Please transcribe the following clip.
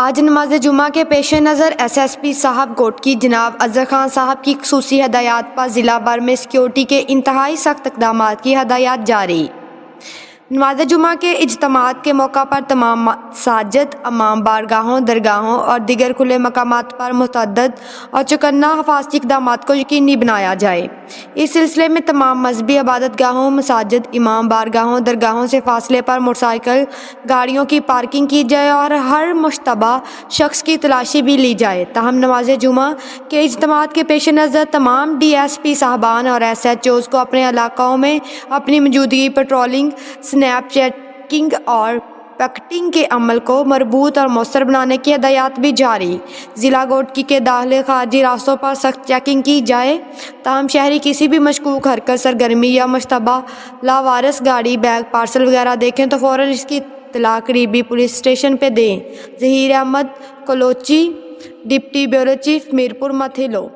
آج نماز جمعہ کے پیش نظر ایس ایس پی صاحب گوٹکی جناب اظہر خان صاحب کی خصوصی ہدایات پر ضلع بھر میں سیکورٹی کے انتہائی سخت اقدامات کی ہدایات جاری۔ نماز جمعہ کے اجتماعات کے موقع پر تمام مساجد، امام بارگاہوں، درگاہوں اور دیگر کھلے مقامات پر متعدد اور چوکنا حفاظتی اقدامات کو یقینی بنایا جائے۔ اس سلسلے میں تمام مذہبی عبادت گاہوں، مساجد، امام بارگاہوں، درگاہوں سے فاصلے پر موٹر سائیکل گاڑیوں کی پارکنگ کی جائے اور ہر مشتبہ شخص کی تلاشی بھی لی جائے۔ تاہم نماز جمعہ کے اجتماعات کے پیش نظر تمام ڈی ایس پی صاحبان اور ایس ایچ اوز کو اپنے علاقوں میں اپنی موجودگی، پیٹرولنگ، سنیپ چیکنگ اور پکیٹنگ کے عمل کو مربوط اور مؤثر بنانے کی ہدایات بھی جاری۔ ضلع گوٹکی کے داخلی خارجی راستوں پر سخت چیکنگ کی جائے۔ تاہم شہری کسی بھی مشکوک حرکت، سرگرمی یا مشتبہ لاوارث گاڑی، بیگ، پارسل وغیرہ دیکھیں تو فوراً اس کی اطلاع قریبی پولیس اسٹیشن پہ دیں۔ Zaheer Ahmed Kalochi, deputy bureau chief, Mirpur متھیلو۔